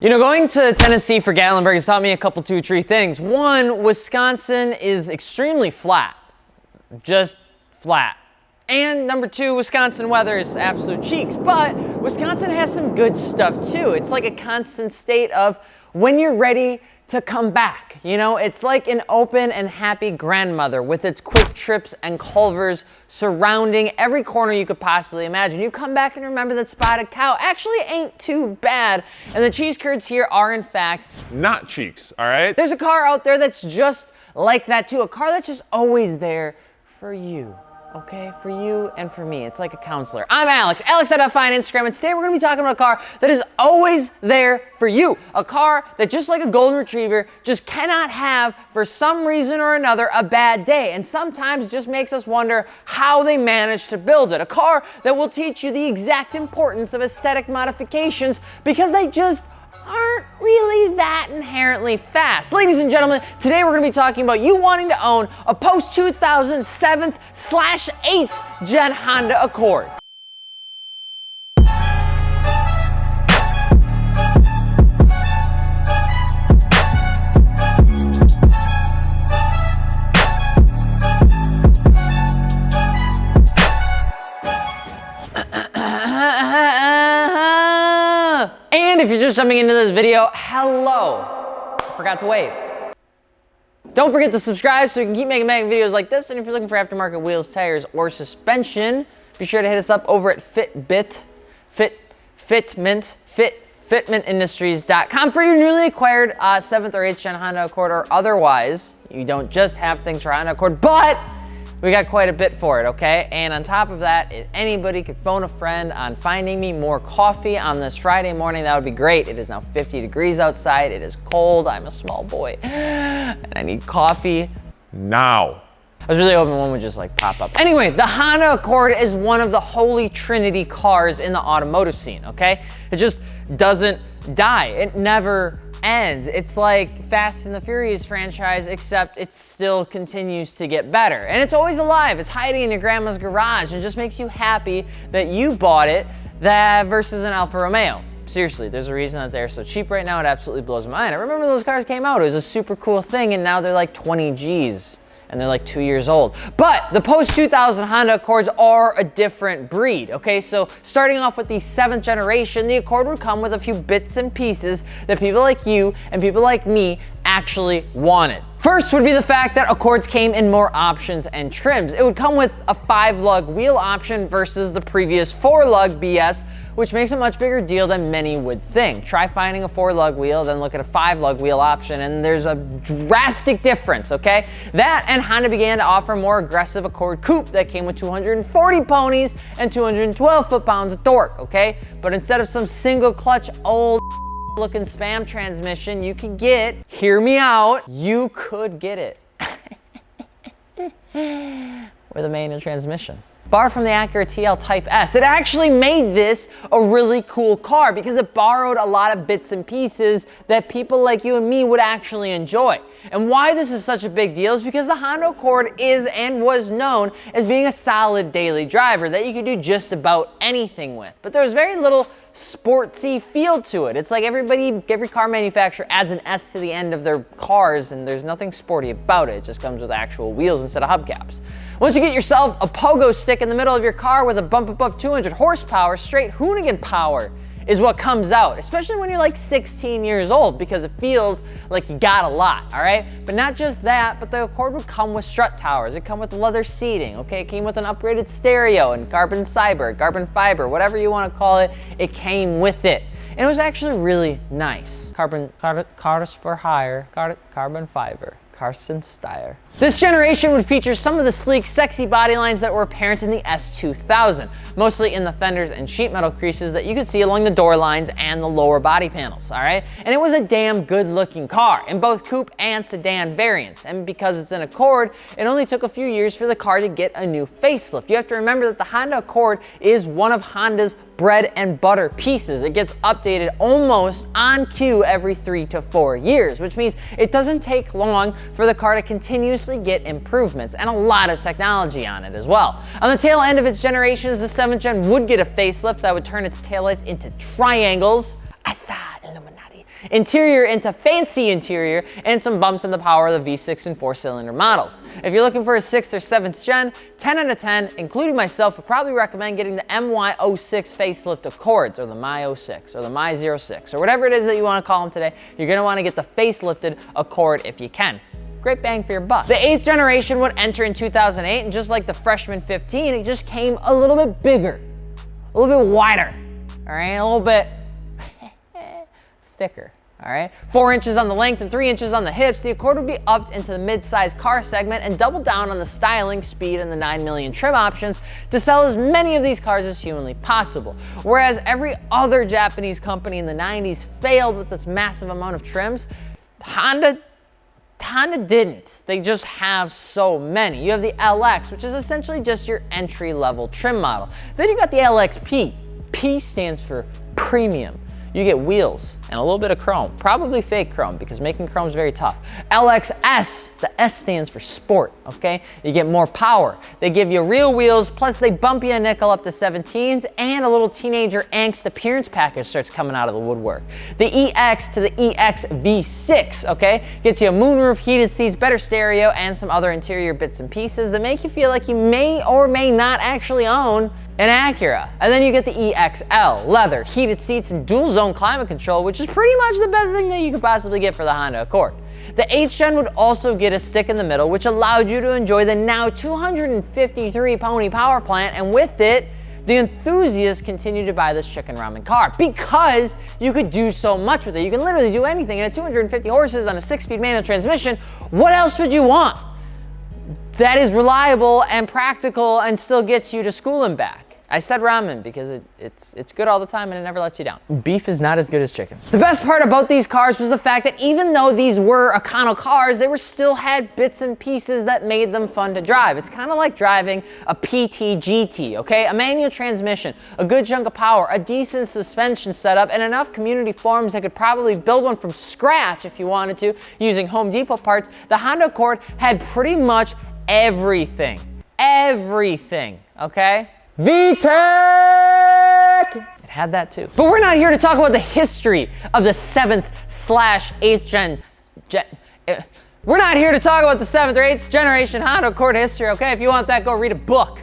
You know, going to Tennessee for Gatlinburg has taught me a couple, 2, 3 things. One, Wisconsin is extremely flat. Just flat. And number 2, Wisconsin weather is absolute cheeks. But Wisconsin has some good stuff too. It's like a constant state of when you're ready to come back. You know, it's like an open and happy grandmother with its quick trips and Culvers surrounding every corner you could possibly imagine. You come back and remember that spotted cow actually ain't too bad. And the cheese curds here are in fact not cheeks, all right? There's a car out there that's just like that too. A car that's just always there for you. Okay, for you and for me. It's like a counselor. I'm Alex, Alex.Fine Instagram, and today we're gonna be talking about a car that is always there for you. A car that, just like a golden retriever, just cannot have, for some reason or another, a bad day, and sometimes just makes us wonder how they managed to build it. A car that will teach you the exact importance of aesthetic modifications because they just aren't really that inherently fast. Ladies and gentlemen, today we're gonna be talking about you wanting to own a post-2000 7th/8th gen Honda Accord. And if you're just jumping into this video, hello. I forgot to wave. Don't forget to subscribe so we can keep making videos like this. And if you're looking for aftermarket wheels, tires, or suspension, be sure to hit us up over at fitmentindustries.com for your newly acquired 7th or 8th gen Honda Accord, or otherwise, you don't just have things for Honda Accord, but we got quite a bit for it, okay? And on top of that, if anybody could phone a friend on finding me more coffee on this Friday morning, that would be great. It is now 50 degrees outside. It is cold. I'm a small boy and I need coffee now. I was really hoping one would just like pop up. Anyway, the Honda Accord is one of the holy trinity cars in the automotive scene, okay? It just doesn't die. It never ends. It's like Fast and the Furious franchise, except it still continues to get better. And it's always alive. It's hiding in your grandma's garage and just makes you happy that you bought it versus an Alfa Romeo. Seriously, there's a reason that they're so cheap right now. It absolutely blows my mind. I remember those cars came out. It was a super cool thing, and now they're like 20 G's. And they're like 2 years old. But the post-2000 Honda Accords are a different breed, okay? So starting off with the 7th generation, the Accord would come with a few bits and pieces that people like you and people like me actually wanted. First would be the fact that Accords came in more options and trims. It would come with a 5-lug wheel option versus the previous 4-lug BS, which makes a much bigger deal than many would think. Try finding a 4-lug wheel, then look at a 5-lug wheel option, and there's a drastic difference, okay? That, and Honda began to offer more aggressive Accord Coupe that came with 240 ponies and 212 foot-pounds of torque, okay? But instead of some single clutch old looking spam transmission, you could get, hear me out, you could get it with a manual transmission. Far from the Acura TL Type S, it actually made this a really cool car because it borrowed a lot of bits and pieces that people like you and me would actually enjoy. And why this is such a big deal is because the Honda Accord is and was known as being a solid daily driver that you could do just about anything with. But there's very little sportsy feel to it. It's like every car manufacturer adds an S to the end of their cars, and there's nothing sporty about it. It just comes with actual wheels instead of hubcaps. Once you get yourself a pogo stick in the middle of your car with a bump above 200 horsepower, straight Hoonigan power is what comes out, especially when you're like 16 years old, because it feels like you got a lot, all right? But not just that, but the Accord would come with strut towers. It come with leather seating, okay? It came with an upgraded stereo and carbon fiber, whatever you want to call it, it came with it. And it was actually really nice. Carbon fiber. Carson Steyer. This generation would feature some of the sleek, sexy body lines that were apparent in the S2000, mostly in the fenders and sheet metal creases that you could see along the door lines and the lower body panels, all right? And it was a damn good looking car in both coupe and sedan variants. And because it's an Accord, it only took a few years for the car to get a new facelift. You have to remember that the Honda Accord is one of Honda's bread and butter pieces. It gets updated almost on cue every 3 to 4 years, which means it doesn't take long for the car to continuously get improvements and a lot of technology on it as well. On the tail end of its generations, the 7th gen would get a facelift that would turn its taillights into triangles. Asa Illuminati. interior into fancy interior, and some bumps in the power of the V6 and 4-cylinder models. If you're looking for a 6th or 7th gen, 10 out of 10, including myself, would probably recommend getting the MY06 facelift Accords, or the My06, or the My06, or whatever it is that you want to call them today. You're going to want to get the facelifted Accord if you can. Great bang for your buck. The 8th generation would enter in 2008, and just like the freshman 15, it just came a little bit bigger, a little bit wider, all right, a little bit thicker. All right, 4 inches on the length and 3 inches on the hips, the Accord would be upped into the mid-size car segment and double down on the styling, speed, and the 9 million trim options to sell as many of these cars as humanly possible. Whereas every other Japanese company in the 90s failed with this massive amount of trims, Honda didn't. They just have so many. You have the LX, which is essentially just your entry-level trim model. Then you got the LXP. P stands for premium. You get wheels and a little bit of chrome, probably fake chrome because making chrome is very tough. LXS, the S stands for sport, okay? You get more power. They give you real wheels, plus they bump you a nickel up to 17s, and a little teenager angst appearance package starts coming out of the woodwork. The EX to the EX V6, okay? Gets you a moonroof, heated seats, better stereo, and some other interior bits and pieces that make you feel like you may or may not actually own an Acura. And then you get the EXL, leather, heated seats, and dual zone climate control, which is pretty much the best thing that you could possibly get for the Honda Accord. The 8th gen would also get a stick in the middle, which allowed you to enjoy the now 253 pony power plant, and with it, the enthusiasts continue to buy this chicken ramen car because you could do so much with it. You can literally do anything. And at 250 horses on a 6-speed manual transmission, what else would you want that is reliable and practical and still gets you to school and back? I said ramen because it's good all the time and it never lets you down. Beef is not as good as chicken. The best part about these cars was the fact that even though these were Econo cars, they still had bits and pieces that made them fun to drive. It's kind of like driving a PT GT, okay? A manual transmission, a good chunk of power, a decent suspension setup, and enough community forums that could probably build one from scratch if you wanted to using Home Depot parts. The Honda Accord had pretty much everything, okay? VTEC! It had that too. But we're not here to talk about the history of the 7th/8th gen. We're not here to talk about the 7th or 8th generation Honda Accord history, okay? If you want that, go read a book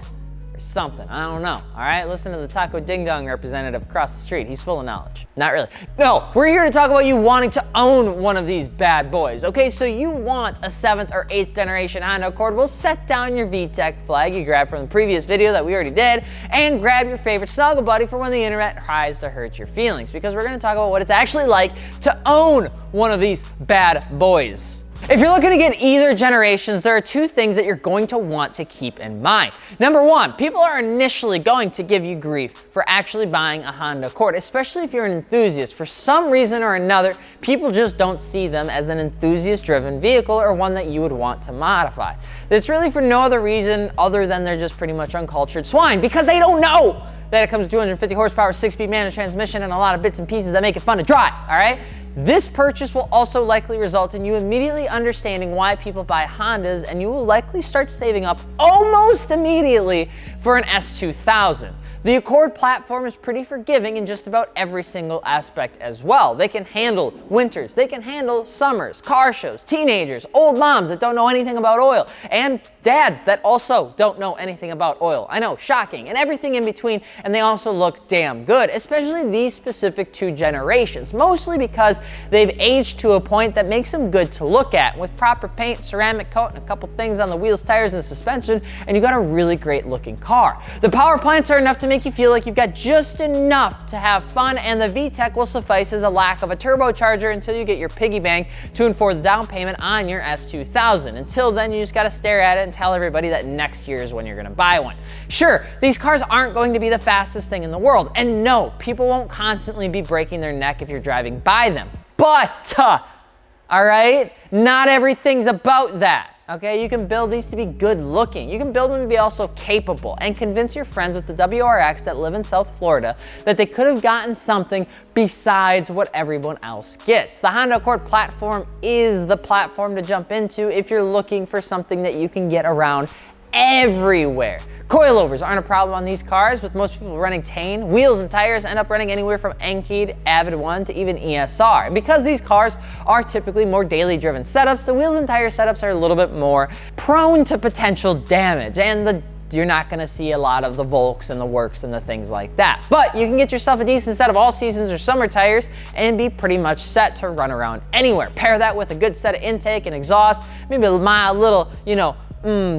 or something. I don't know, all right? Listen to the Taco Ding Dong representative across the street. He's full of knowledge. Not really. No, we're here to talk about you wanting to own one of these bad boys, okay? So you want a 7th or 8th generation Honda Accord. We'll set down your VTEC flag you grabbed from the previous video that we already did, and grab your favorite snuggle buddy for when the internet tries to hurt your feelings, because we're gonna talk about what it's actually like to own one of these bad boys. If you're looking to get either generations, there are 2 things that you're going to want to keep in mind. Number 1, people are initially going to give you grief for actually buying a Honda Accord, especially if you're an enthusiast. For some reason or another, people just don't see them as an enthusiast-driven vehicle or one that you would want to modify. It's really for no other reason other than they're just pretty much uncultured swine, because they don't know that it comes with 250 horsepower, 6-speed manual transmission, and a lot of bits and pieces that make it fun to drive, all right? This purchase will also likely result in you immediately understanding why people buy Hondas, and you will likely start saving up almost immediately for an S2000. The Accord platform is pretty forgiving in just about every single aspect as well. They can handle winters, they can handle summers, car shows, teenagers, old moms that don't know anything about oil, and dads that also don't know anything about oil. I know, shocking, and everything in between, and they also look damn good, especially these specific 2 generations, mostly because they've aged to a point that makes them good to look at. With proper paint, ceramic coat, and a couple things on the wheels, tires, and suspension, and you got a really great looking car. The power plants are enough to make you feel like you've got just enough to have fun, and the VTEC will suffice as a lack of a turbocharger until you get your piggy bank to afford the down payment on your S2000. Until then, you just gotta stare at it and tell everybody that next year is when you're gonna buy one. Sure, these cars aren't going to be the fastest thing in the world, and no, people won't constantly be breaking their neck if you're driving by them. But, all right, not everything's about that. Okay, you can build these to be good looking. You can build them to be also capable, and convince your friends with the WRX that live in South Florida that they could have gotten something besides what everyone else gets. The Honda Accord platform is the platform to jump into if you're looking for something that you can get around everywhere. Coilovers aren't a problem on these cars, with most people running Tane. Wheels and tires end up running anywhere from Enkei, Avid 1 to even ESR. And because these cars are typically more daily driven setups, the wheels and tire setups are a little bit more prone to potential damage, and you're not gonna see a lot of the Volks and the Works and the things like that. But you can get yourself a decent set of all seasons or summer tires and be pretty much set to run around anywhere. Pair that with a good set of intake and exhaust, maybe a mild little,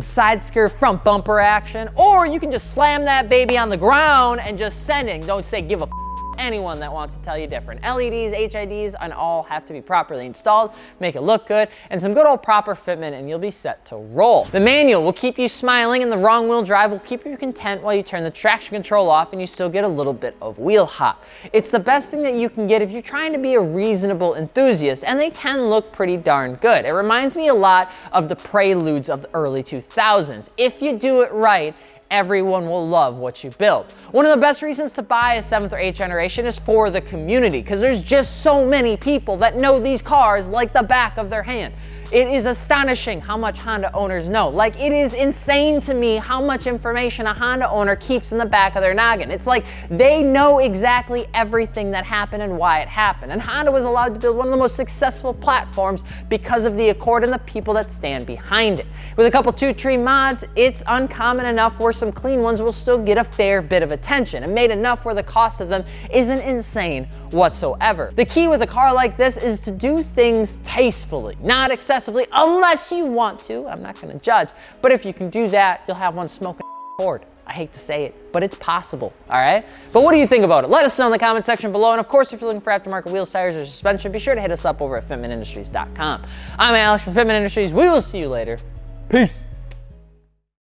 side skirt front bumper action, or you can just slam that baby on the ground and just send it. Don't say give a anyone that wants to tell you different. LEDs, HIDs, and all have to be properly installed, make it look good, and some good old proper fitment, and you'll be set to roll. The manual will keep you smiling, and the wrong wheel drive will keep you content while you turn the traction control off and you still get a little bit of wheel hop. It's the best thing that you can get if you're trying to be a reasonable enthusiast, and they can look pretty darn good. It reminds me a lot of the Preludes of the early 2000s. If you do it right, everyone will love what you build. One of the best reasons to buy a 7th or 8th generation is for the community, because there's just so many people that know these cars like the back of their hand. It is astonishing how much Honda owners know. Like, it is insane to me how much information a Honda owner keeps in the back of their noggin. It's like they know exactly everything that happened and why it happened. And Honda was allowed to build one of the most successful platforms because of the Accord and the people that stand behind it. With a couple two-tree mods, it's uncommon enough where some clean ones will still get a fair bit of attention, and made enough where the cost of them isn't insane whatsoever. The key with a car like this is to do things tastefully, not excessively, unless you want to. I'm not gonna judge, but if you can do that, you'll have one smoking Ford. I hate to say it, but it's possible, all right? But what do you think about it? Let us know in the comment section below, and of course, if you're looking for aftermarket wheels, tires, or suspension, be sure to hit us up over at fitmentindustries.com. I'm Alex from Fitment Industries. We will see you later. Peace.